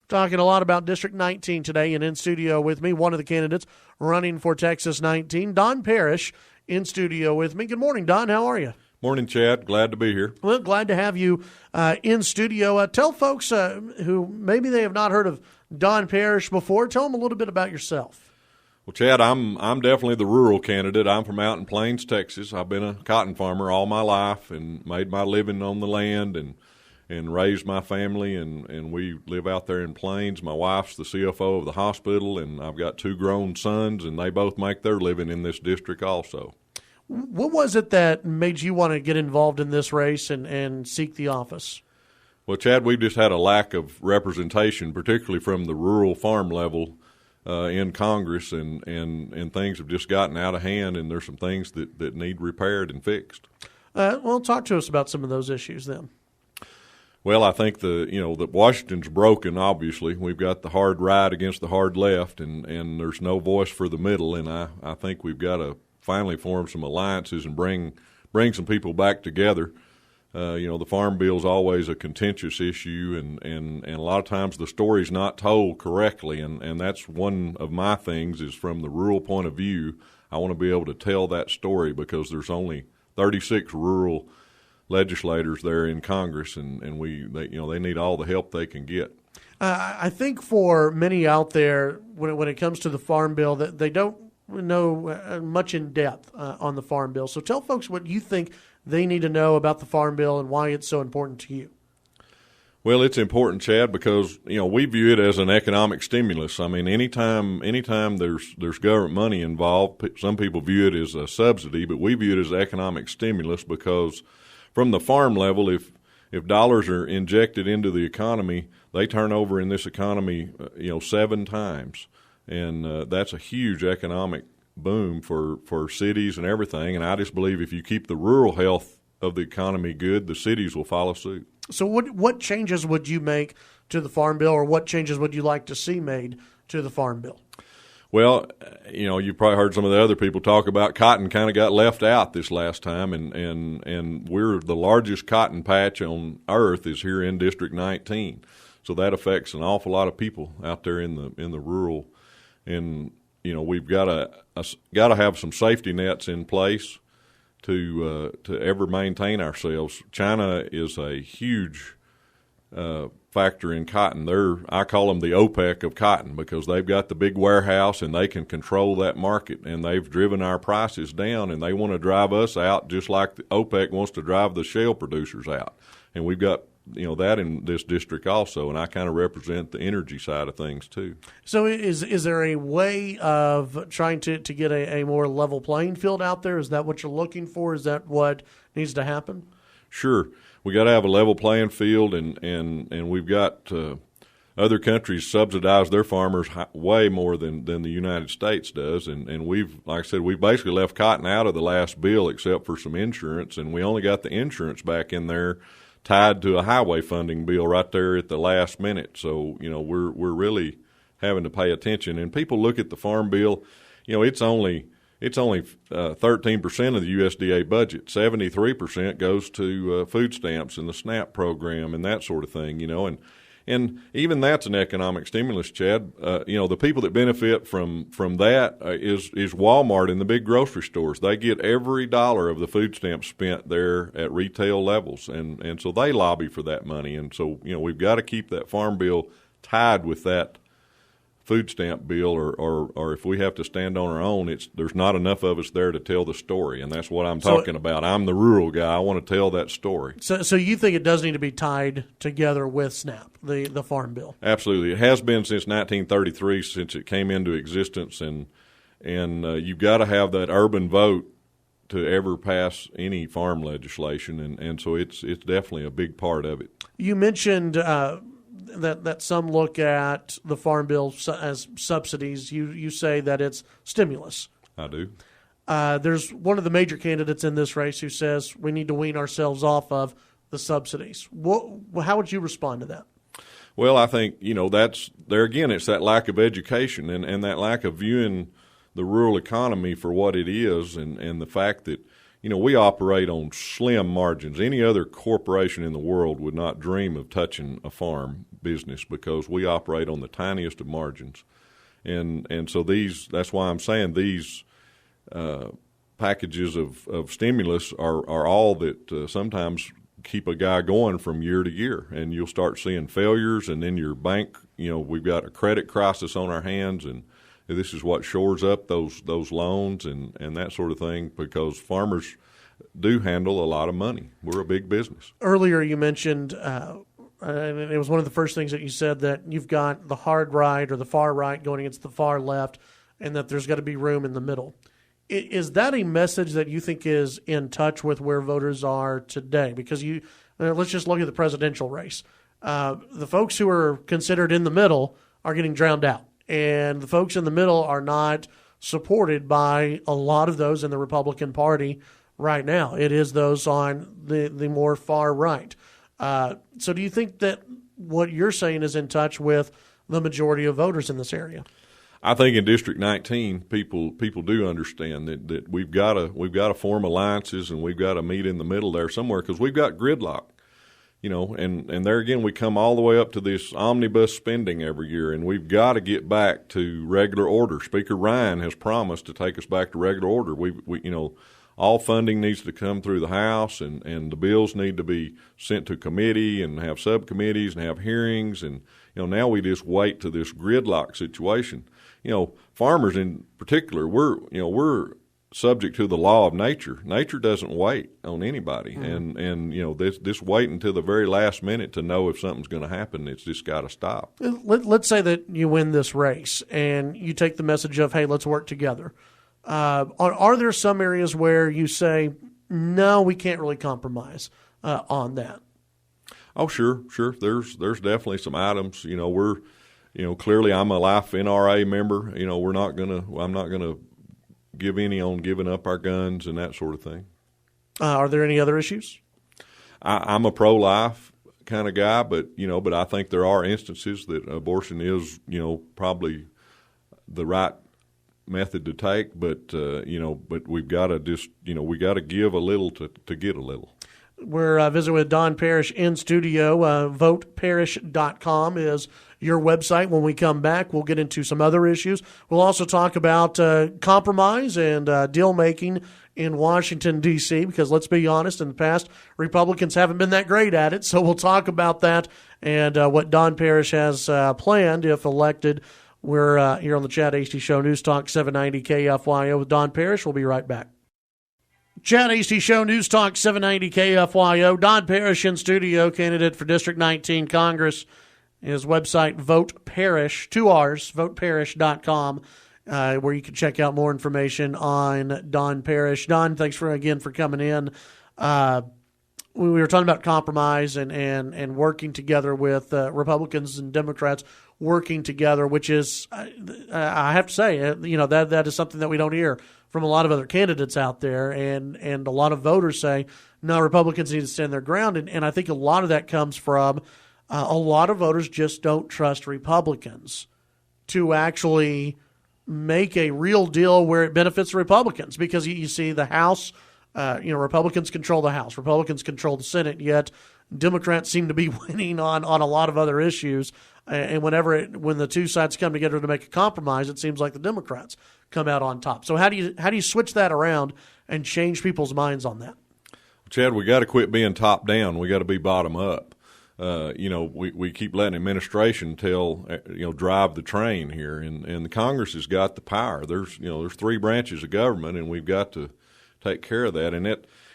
Talking a lot about District 19 today, and in studio with me, one of the candidates running for Texas 19, Don Parrish, in studio with me. Good morning, Don. How are you? Morning, Chad. Glad to be here. Well, glad to have you in studio. Tell folks who maybe they have not heard of Don Parrish before, tell them a little bit about yourself. Well, Chad, I'm definitely the rural candidate. I'm from Mountain Plains, Texas. I've been a cotton farmer all my life and made my living on the land and raised my family, and we live out there in Plains. My wife's the CFO of the hospital, and I've got two grown sons, and they both make their living in this district also. What was it that made you want to get involved in this race and seek the office? Well, Chad, we've just had a lack of representation, particularly from the rural farm level in Congress, and things have just gotten out of hand, and there's some things that need repaired and fixed. Well, talk to us about some of those issues then. Well, I think that Washington's broken, obviously. We've got the hard right against the hard left, and there's no voice for the middle, and I think we've got to finally form some alliances and bring some people back together. The farm bill is always a contentious issue, and a lot of times the story's not told correctly, and that's one of my things is from the rural point of view. I want to be able to tell that story because there's only 36 rural legislators there in Congress, and they need all the help they can get. I think for many out there, when it comes to the farm bill, that they don't know much in depth on the farm bill. So tell folks what you think they need to know about the farm bill and why it's so important to you. Well, it's important, Chad, because we view it as an economic stimulus. I mean, anytime there's government money involved, some people view it as a subsidy, but we view it as economic stimulus because from the farm level, if dollars are injected into the economy, they turn over in this economy, 7 times, and that's a huge economic boom for cities and everything. And I just believe if you keep the rural health of the economy good, the cities will follow suit. So, what changes would you make to the farm bill, or what changes would you like to see made to the farm bill? Well, you've probably heard some of the other people talk about cotton kind of got left out this last time, and we're the largest cotton patch on earth is here in District 19. So that affects an awful lot of people out there in the rural, and we've got to have some safety nets in place to ever maintain ourselves. China is a huge factor in cotton. I call them the OPEC of cotton because they've got the big warehouse and they can control that market, and they've driven our prices down, and they want to drive us out just like the OPEC wants to drive the shale producers out. And we've got that in this district also, and I kind of represent the energy side of things too. So is there a way of trying to get a more level playing field out there? Is that what you're looking for? Is that what needs to happen? Sure. We got to have a level playing field, and we've got other countries subsidize their farmers way more than the United States does, and we've, like I said, we basically left cotton out of the last bill except for some insurance, and we only got the insurance back in there tied to a highway funding bill right there at the last minute. So we're really having to pay attention, and people look at the farm bill. It's only 13% of the USDA budget. 73% goes to food stamps and the SNAP program and that sort of thing, and even that's an economic stimulus, Chad. The people that benefit from that is Walmart and the big grocery stores. They get every dollar of the food stamps spent there at retail levels, and so they lobby for that money. And so we've got to keep that farm bill tied with that food stamp bill, or if we have to stand on our own, there's not enough of us there to tell the story, and that's what I'm talking about. I'm the rural guy. I want to tell that story. So you think it does need to be tied together with SNAP, the farm bill? Absolutely. It has been since 1933, since it came into existence, and you've got to have that urban vote to ever pass any farm legislation, and so it's definitely a big part of it. You mentioned that some look at the farm bill as subsidies. You say that it's stimulus. I do. There's one of the major candidates in this race who says we need to wean ourselves off of the subsidies. How would you respond to that? Well, I think, that's there again, it's that lack of education and that lack of viewing the rural economy for what it is, and the fact that, we operate on slim margins. Any other corporation in the world would not dream of touching a farm business because we operate on the tiniest of margins. And so that's why I'm saying these packages of stimulus are all that sometimes keep a guy going from year to year. And you'll start seeing failures, and then your bank, we've got a credit crisis on our hands, and this is what shores up those loans and that sort of thing, because farmers do handle a lot of money. We're a big business. Earlier you mentioned, and it was one of the first things that you said, that you've got the hard right or the far right going against the far left, and that there's got to be room in the middle. Is that a message that you think is in touch with where voters are today? Because let's just look at the presidential race. The folks who are considered in the middle are getting drowned out, and the folks in the middle are not supported by a lot of those in the Republican Party right now. It is those on the more far right. So do you think that what you're saying is in touch with the majority of voters in this area? I think in District 19, people do understand that we've got to form alliances, and we've got to meet in the middle there somewhere, because we've got gridlock, and there again we come all the way up to this omnibus spending every year, and we've got to get back to regular order. Speaker Ryan has promised to take us back to regular order. We all funding needs to come through the House, and the bills need to be sent to committee and have subcommittees and have hearings, and now we just wait to this gridlock situation. Farmers in particular, we're subject to the law of nature. Nature doesn't wait on anybody, and this wait until the very last minute to know if something's going to happen. It's just got to stop. Let's say that you win this race and you take the message of, hey, let's work together. Are there some areas where you say, no, we can't really compromise on that? Oh, sure. There's definitely some items. We're clearly I'm a life NRA member. I'm not gonna give any on giving up our guns and that sort of thing. Are there any other issues? I'm a pro-life kind of guy, but I think there are instances that abortion is probably the right method to take, but we've got to we got to give a little to get a little. We're visiting with Don Parrish in studio. VoteParrish.com is your website. When we come back, we'll get into some other issues. We'll also talk about compromise and deal-making in Washington, D.C., because let's be honest, in the past, Republicans haven't been that great at it. So we'll talk about that and what Don Parrish has planned if elected. We're here on the Chad Hasty Show, News Talk 790 KFYO with Don Parrish. We'll be right back. Chad Hasty Show, News Talk 790 KFYO. Don Parrish in studio, candidate for District 19 Congress. His website, Vote Parrish, 2 R's, VoteParrish.com, where you can check out more information on Don Parrish. Don, thanks again for coming in. We were talking about compromise and working together with Republicans and Democrats working together, which is, I have to say, that is something that we don't hear from a lot of other candidates out there, and a lot of voters say, no, Republicans need to stand their ground, and I think a lot of that comes from a lot of voters just don't trust Republicans to actually make a real deal where it benefits Republicans, because you see the House, Republicans control the House, Republicans control the Senate, yet Democrats seem to be winning on a lot of other issues. And when the two sides come together to make a compromise, it seems like the Democrats come out on top. So how do you switch that around and change people's minds on that? Chad, we got to quit being top down. We got to be bottom up. We keep letting administration drive the train here, and the Congress has got the power. There's 3 branches of government, and we've got to take care of that.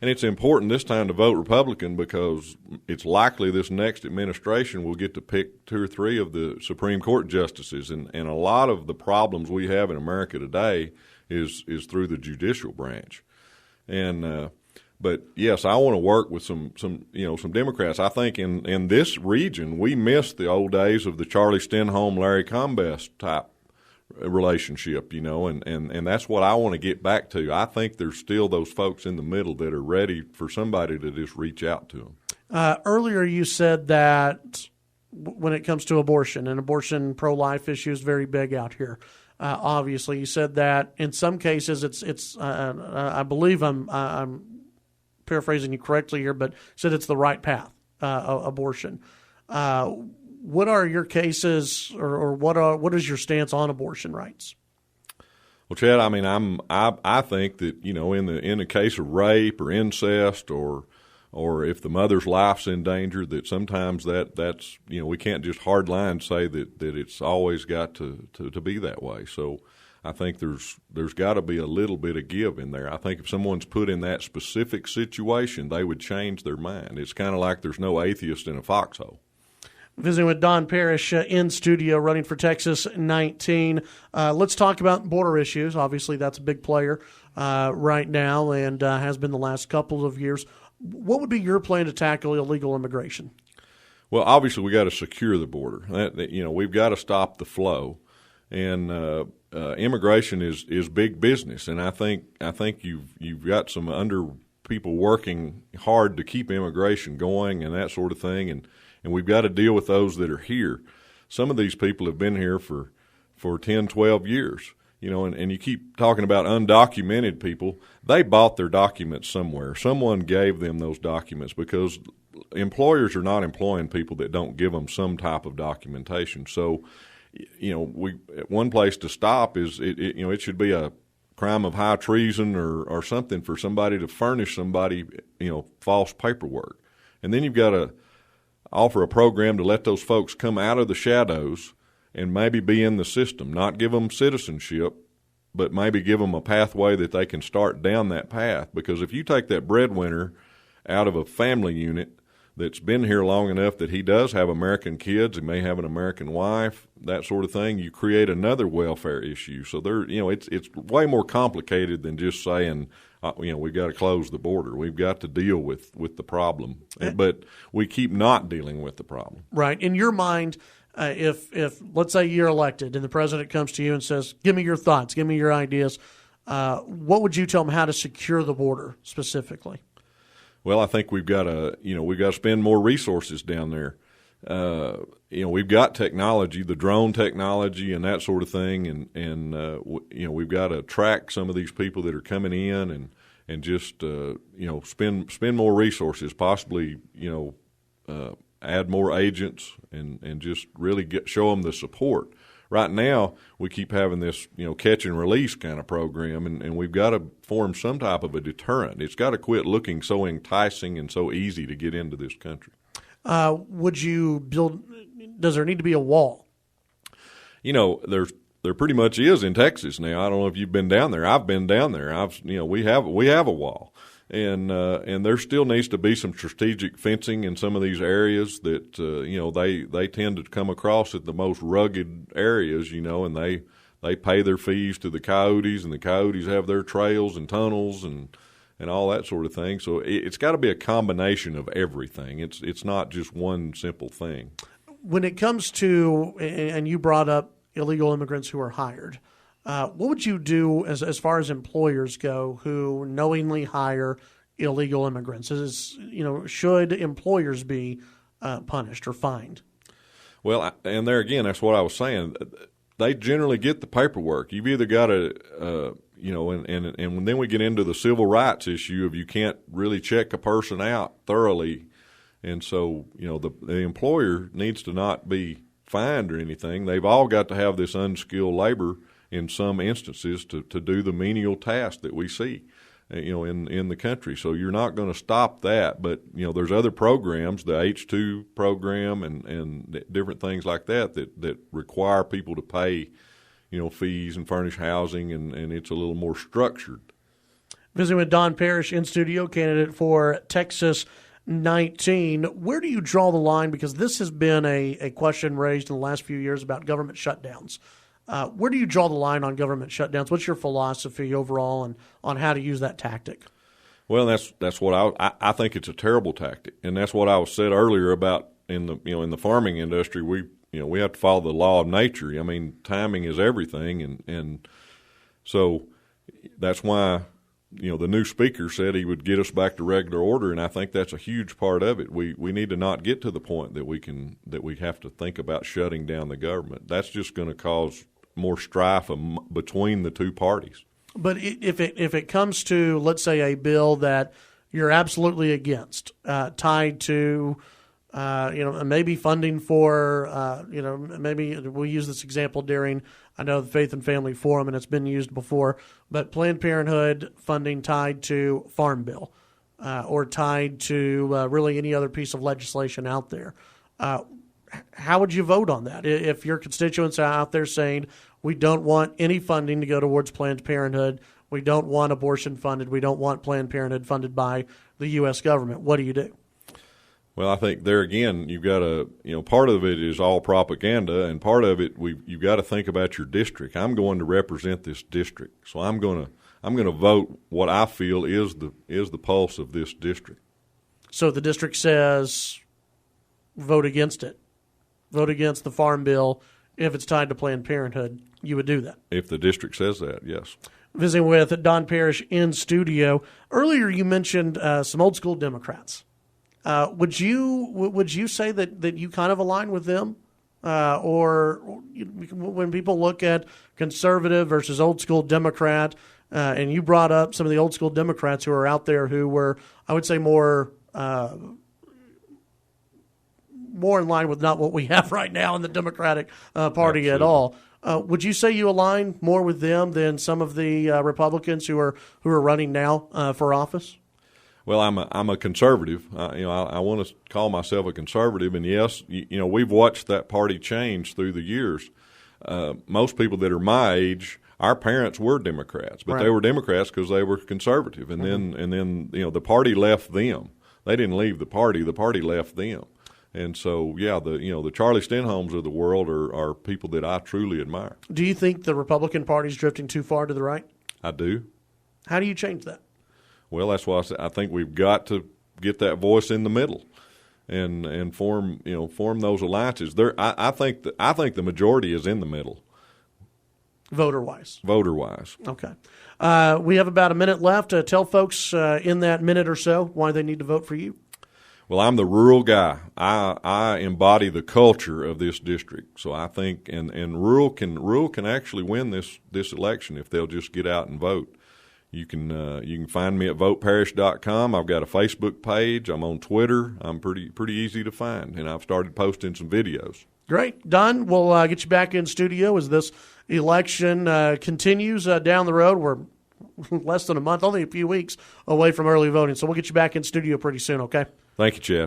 And it's important this time to vote Republican, because it's likely this next administration will get to pick 2 or 3 of the Supreme Court justices. And a lot of the problems we have in America today is through the judicial branch. But yes, I want to work with some Democrats. I think in this region we missed the old days of the Charlie Stenholm, Larry Combest type relationship, and that's what I want to get back to. I think there's still those folks in the middle that are ready for somebody to just reach out to them. Earlier you said that when it comes to abortion, and abortion pro-life issue is very big out here. Obviously, you said that in some cases it's I believe I'm paraphrasing you correctly here, but said it's the right path, abortion. what are your cases, or what is your stance on abortion rights? Well, Chad, I mean, I think that, you know, in the case of rape or incest, or if the mother's life's in danger, that sometimes that's, you know, we can't just hard line say that it's always got to be that way. So I think there's got to be a little bit of give in there. I think if someone's put in that specific situation, they would change their mind. It's kind of like there's no atheist in a foxhole. Visiting with Don Parrish in studio, running for Texas 19. Let's talk about border issues. Obviously, that's a big player right now and has been the last couple of years. What would be your plan to tackle illegal immigration? Well, obviously, we got to secure the border. You know, we've got to stop the flow, and immigration is big business. And I think you've got some people working hard to keep immigration going and that sort of thing, and we've got to deal with those that are here. Some of these people have been here for 10, 12 years, you know, and you keep talking about undocumented people. They bought their documents somewhere. Someone gave them those documents, because employers are not employing people that don't give them some type of documentation. So, you know, one place to stop is, it should be a crime of high treason or something for somebody to furnish somebody, you know, false paperwork. And then you've got to offer a program to let those folks come out of the shadows and maybe be in the system, not give them citizenship, but maybe give them a pathway that they can start down that path. Because if you take that breadwinner out of a family unit that's been here long enough that he does have American kids, he may have an American wife, that sort of thing, you create another welfare issue. So it's way more complicated than just saying, we've got to close the border. We've got to deal with the problem, but we keep not dealing with the problem. Right. In your mind, if let's say you're elected and the president comes to you and says, "Give me your thoughts, give me your ideas," what would you tell him how to secure the border specifically? Well, I think we've got to spend more resources down there. We've got technology, the drone technology and that sort of thing, and we've got to track some of these people that are coming in and just spend more resources, possibly add more agents and just really show them the support. Right now, we keep having this, catch and release kind of program, and we've got to form some type of a deterrent. It's got to quit looking so enticing and so easy to get into this country. Does there need to be a wall? There pretty much is in Texas now. I don't know if you've been down there. I've been down there. We have a wall. And there still needs to be some strategic fencing in some of these areas that they tend to come across at the most rugged areas, and they pay their fees to the coyotes, and the coyotes have their trails and tunnels and all that sort of thing. So it's got to be a combination of everything. It's not just one simple thing. When it comes to, and you brought up illegal immigrants who are hired, what would you do as far as employers go who knowingly hire illegal immigrants? Should employers be punished or fined? Well, and there again, that's what I was saying. They generally get the paperwork. You've either got to, and then we get into the civil rights issue of you can't really check a person out thoroughly. And so, the employer needs to not be fined or anything. They've all got to have this unskilled labor in some instances to do the menial task that we see, in the country. So you're not going to stop that. But, there's other programs, the H-2 program and different things like that require people to pay, fees and furnish housing, and it's a little more structured. Visiting with Don Parrish in studio, candidate for Texas 19. Where do you draw the line? Because this has been a question raised in the last few years about government shutdowns. Where do you draw the line on government shutdowns? What's your philosophy overall on how to use that tactic? Well, that's what I think it's a terrible tactic, and that's what I was said earlier about in the farming industry. We have to follow the law of nature. I mean, timing is everything, and so that's why the new speaker said he would get us back to regular order, and I think that's a huge part of it. We need to not get to the point that we have to think about shutting down the government. That's just going to cause more strife between the two parties. But if it comes to, let's say, a bill that you're absolutely against, tied to Maybe funding for, maybe we'll use this example during, I know, the Faith and Family Forum, and it's been used before, but Planned Parenthood funding tied to Farm Bill or tied to really any other piece of legislation out there. How would you vote on that? If your constituents are out there saying, we don't want any funding to go towards Planned Parenthood, we don't want abortion funded, we don't want Planned Parenthood funded by the U.S. government, what do you do? Well, I think there again, you've got to, part of it is all propaganda, and part of it you've got to think about your district. I'm going to represent this district, so I'm going to vote what I feel is the pulse of this district. So the district says, vote against it, vote against the Farm Bill. If it's tied to Planned Parenthood, you would do that. If the district says that, yes. Visiting with Don Parrish in studio. Earlier, you mentioned some old school Democrats. Would you say that you kind of align with them, or when people look at conservative versus old school Democrat, and you brought up some of the old school Democrats who are out there who were, I would say, more in line with not what we have right now in the Democratic Party. Absolutely. At all. Would you say you align more with them than some of the Republicans who are running now for office? Well, I'm a conservative. I want to call myself a conservative, and yes, we've watched that party change through the years. Most people that are my age, our parents were Democrats, but They were Democrats because they were conservative, and then the party left them. They didn't leave the party left them, and so the Charlie Stenholms of the world are people that I truly admire. Do you think the Republican Party is drifting too far to the right? I do. How do you change that? Well, that's why I think we've got to get that voice in the middle, and form those alliances. I think the majority is in the middle, voter wise. Okay. We have about a minute left. Tell folks in that minute or so why they need to vote for you. Well, I'm the rural guy. I embody the culture of this district, so I think and rural can actually win this election if they'll just get out and vote. You can find me at voteparrish.com. I've got a Facebook page. I'm on Twitter. I'm pretty easy to find, and I've started posting some videos. Great. Don, we'll get you back in studio as this election continues down the road. We're less than a month, only a few weeks away from early voting, so we'll get you back in studio pretty soon, okay? Thank you, Chad.